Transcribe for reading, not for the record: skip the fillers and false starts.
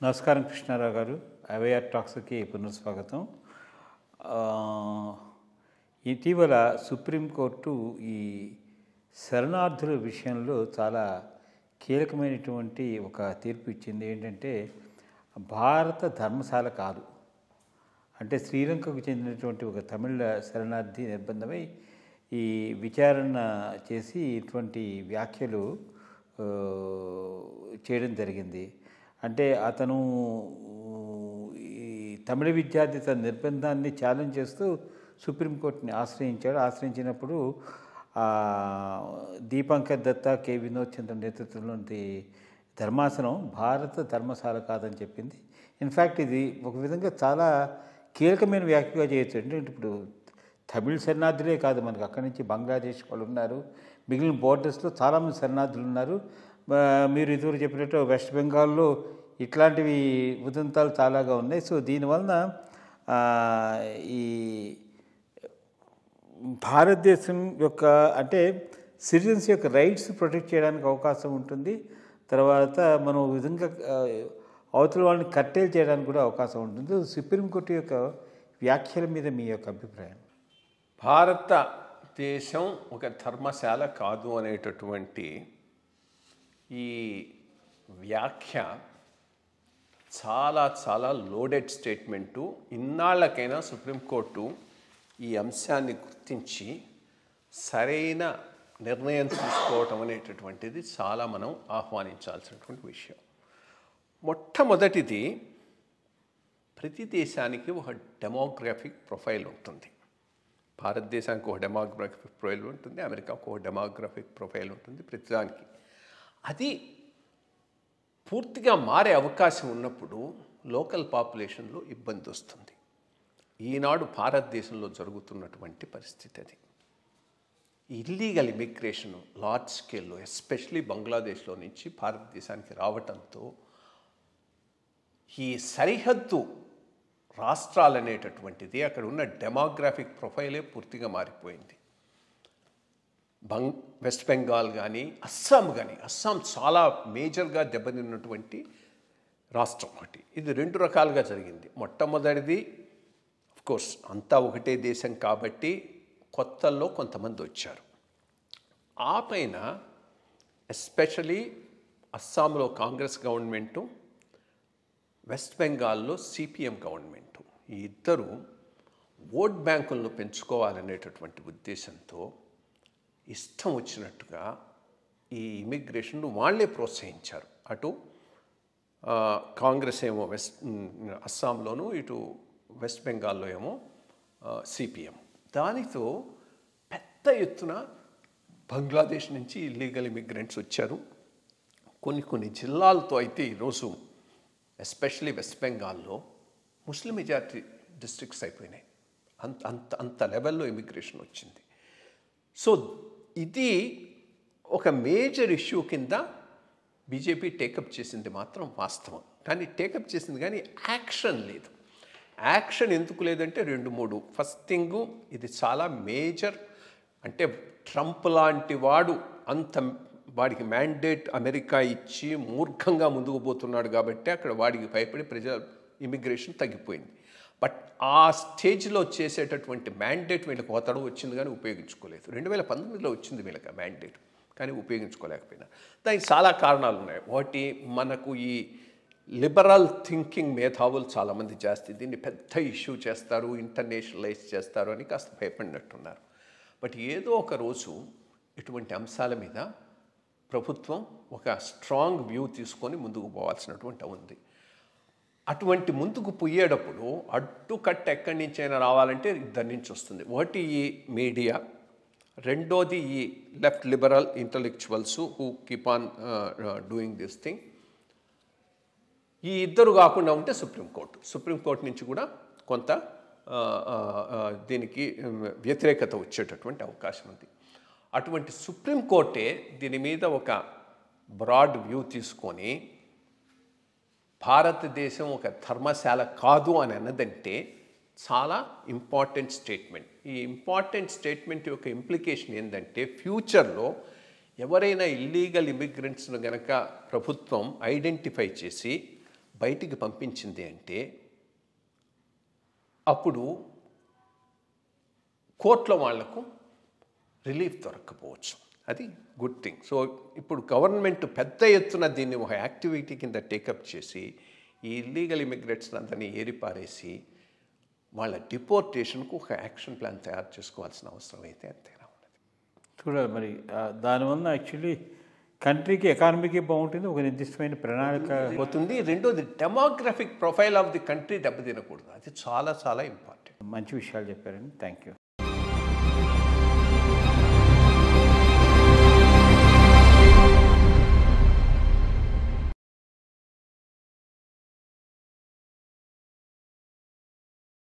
నమస్కారం కృష్ణారావు గారు. అవేఆర్ టాక్స్కి పునఃస్వాగతం. ఇటీవల సుప్రీంకోర్టు ఈ శరణార్థుల విషయంలో చాలా కీలకమైనటువంటి ఒక తీర్పు ఇచ్చింది. ఏంటంటే భారత ధర్మశాల కాదు, అంటే శ్రీలంకకు చెందినటువంటి ఒక తమిళ శరణార్థి నిర్బంధమై ఈ విచారణ చేసి ఇటువంటి వ్యాఖ్యలు చేయడం జరిగింది. అంటే అతను ఈ తమిళ విద్యార్థి తన నిర్బంధాన్ని ఛాలెంజ్ చేస్తూ సుప్రీంకోర్టుని ఆశ్రయించినప్పుడు దీపాంకర్ దత్తా, కె వినోద్ చంద్ర నేతృత్వంలోని ధర్మాసనం భారత ధర్మశాల కాదని చెప్పింది. ఇన్ఫ్యాక్ట్ ఇది ఒక విధంగా చాలా కీలకమైన వ్యాఖ్యగా చేయొచ్చు. అంటే ఇప్పుడు తమిళ శరణార్థులే కాదు, మనకు అక్కడి నుంచి బంగ్లాదేశ్ వాళ్ళు ఉన్నారు, మిగిలిన బోర్డర్స్లో చాలామంది శరణార్థులు ఉన్నారు. మీరు ఇదివరకు చెప్పినట్టు వెస్ట్ బెంగాల్లో ఇట్లాంటివి ఉదంతాలు చాలాగా ఉన్నాయి. సో దీనివలన ఈ భారతదేశం యొక్క అంటే సిటిజన్స్ యొక్క రైట్స్ ప్రొటెక్ట్ చేయడానికి అవకాశం ఉంటుంది. తర్వాత మనం విధంగా అవతల వాళ్ళని కట్టేలు చేయడానికి కూడా అవకాశం ఉంటుంది. సుప్రీంకోర్టు యొక్క వ్యాఖ్యల మీద మీ యొక్క అభిప్రాయం? భారతదేశం ఒక ధర్మశాల కాదు అనేటటువంటి ఈ వ్యాఖ్య చాలా చాలా లోడెడ్ స్టేట్మెంటు. ఇన్నాళ్ళకైనా సుప్రీంకోర్టు ఈ అంశాన్ని గుర్తించి సరైన నిర్ణయం తీసుకోవటం అనేటటువంటిది చాలా మనం ఆహ్వానించాల్సినటువంటి విషయం. మొట్టమొదటిది, ప్రతి దేశానికి ఒక డెమోగ్రఫిక్ ప్రొఫైల్ ఉంటుంది. భారతదేశానికి ఒక డెమోగ్రఫిక్ ప్రొఫైల్ ఉంటుంది, అమెరికాకు ఒక డెమోగ్రఫిక్ ప్రొఫైల్ ఉంటుంది. ప్రతిదానికి అది పూర్తిగా మారే అవకాశం ఉన్నప్పుడు లోకల్ పాపులేషన్లో ఇబ్బంది వస్తుంది. ఈనాడు భారతదేశంలో జరుగుతున్నటువంటి పరిస్థితి అది. ఇల్లీగల్ ఇమిగ్రేషన్ లార్జ్ స్కేల్లో, ఎస్పెషలీ బంగ్లాదేశ్లో నుంచి భారతదేశానికి రావటంతో ఈ సరిహద్దు రాష్ట్రాలు అనేటటువంటిది, అక్కడ ఉన్న డెమోగ్రాఫిక్ ప్రొఫైలే పూర్తిగా మారిపోయింది. వెస్ట్ బెంగాల్ కానీ అస్సాం చాలా మేజర్గా దెబ్బతిన్నటువంటి రాష్ట్రం ఒకటి. ఇది రెండు రకాలుగా జరిగింది. మొట్టమొదటిది కోర్స్ అంతా ఒకటే దేశం కాబట్టి కొత్తల్లో కొంతమంది వచ్చారు. ఆ పైన ఎస్పెషలీ అస్సాంలో కాంగ్రెస్ గవర్నమెంటు, వెస్ట్ బెంగాల్లో సిపిఎం గవర్నమెంటు, ఈ ఇద్దరు ఓట్ బ్యాంకులను పెంచుకోవాలనేటటువంటి ఉద్దేశంతో ఇష్టం వచ్చినట్టుగా ఈ ఇమిగ్రేషన్ను వాళ్ళే ప్రోత్సహించారు. అటు కాంగ్రెస్ ఏమో అస్సాంలోనూ, ఇటు వెస్ట్ బెంగాల్లో ఏమో సిపిఎం. దానితో పెద్ద ఎత్తున బంగ్లాదేశ్ నుంచి ఇల్లీగల్ ఇమిగ్రెంట్స్ వచ్చారు. కొన్ని జిల్లాలతో అయితే ఈరోజు ఎస్పెషలీ వెస్ట్ బెంగాల్లో ముస్లిం మెజారిటీ డిస్ట్రిక్ట్స్ అయిపోయినాయి. అంత లెవెల్లో ఇమిగ్రేషన్ వచ్చింది. సో ఇది ఒక మేజర్ ఇష్యూ కింద బీజేపీ టేకప్ చేసింది మాత్రం వాస్తవం. కానీ టేకప్ చేసింది కానీ యాక్షన్ లేదు. యాక్షన్ ఎందుకు లేదంటే రెండు మూడు. ఫస్ట్ థింగు, ఇది చాలా మేజర్. అంటే ట్రంప్ లాంటి వాడు వాడికి మ్యాండేట్ అమెరికా ఇచ్చి మూర్ఖంగా ముందుకు పోతున్నాడు కాబట్టి అక్కడ వాడికి భయపడి ప్రజల ఇమిగ్రేషన్ తగ్గిపోయింది. బట్ ఆ స్టేజ్లో చేసేటటువంటి మ్యాండేట్ వీళ్ళకి ఒకతడు వచ్చింది కానీ ఉపయోగించుకోలేదు. 2019లో వచ్చింది వీళ్ళకి మ్యాండేట్, కానీ ఉపయోగించుకోలేకపోయినా. దానికి చాలా కారణాలు ఉన్నాయి. ఒకటి, మనకు ఈ లిబరల్ థింకింగ్ మేధావులు చాలామంది చేస్తే దీన్ని పెద్ద ఇష్యూ చేస్తారు, ఇంటర్నేషనలైజ్ చేస్తారు అని కాస్త భయపడినట్టున్నారు. బట్ ఏదో ఒక రోజు ఇటువంటి అంశాల మీద ప్రభుత్వం ఒక స్ట్రాంగ్ వ్యూ తీసుకొని ముందుకు పోవాల్సినటువంటి ఉంది. అటువంటి ముందుకు పోయేటప్పుడు అడ్డుకట్ట ఎక్కడి నుంచైనా రావాలంటే ఇద్దరి నుంచి వస్తుంది. ఒకటి ఈ మీడియా, రెండోది ఈ left liberal intellectuals who keep on doing this thing. ఈ ఇద్దరు కాకుండా ఉంటే సుప్రీంకోర్టు నుంచి కూడా కొంత దీనికి వ్యతిరేకత వచ్చేటటువంటి అవకాశం ఉంది. అటువంటి సుప్రీంకోర్టే దీని మీద ఒక బ్రాడ్ వ్యూ తీసుకొని భారతదేశం ఒక ధర్మశాల కాదు అని అన్నదంటే చాలా ఇంపార్టెంట్ స్టేట్మెంట్. ఈ ఇంపార్టెంట్ స్టేట్మెంట్ యొక్క ఇంప్లికేషన్ ఏంటంటే ఫ్యూచర్లో ఎవరైనా ఇల్లీగల్ ఇమిగ్రెంట్స్ను గనక ప్రభుత్వం ఐడెంటిఫై చేసి బయటికి పంపించింది అంటే అప్పుడు కోర్టులో వాళ్లకు రిలీఫ్ దొరక్కపోవచ్చు. అది గుడ్ థింగ్. సో ఇప్పుడు గవర్నమెంట్ పెద్ద ఎత్తున దీన్ని ఒక యాక్టివిటీ కింద టేకప్ చేసి ఈ ఇల్లీగల్ ఇమిగ్రెంట్స్ అందరినీ ఏరిపారేసి వాళ్ళ డిపోర్టేషన్కు ఒక యాక్షన్ ప్లాన్ తయారు చేసుకోవాల్సిన అవసరం అయితే అంతేనా ఉన్నది. చూడాలి మరి దానివల్ల యాక్చువల్లీ కంట్రీకి ఎకానమీకి బాగుంటుంది, ఒక నిర్దిష్టమైన ప్రణాళిక పోతుంది. రెండోది demographic profile of the country దెబ్బతినకూడదు. అది చాలా చాలా ఇంపార్టెంట్. మంచి విషయాలు చెప్పారండి. Thank you.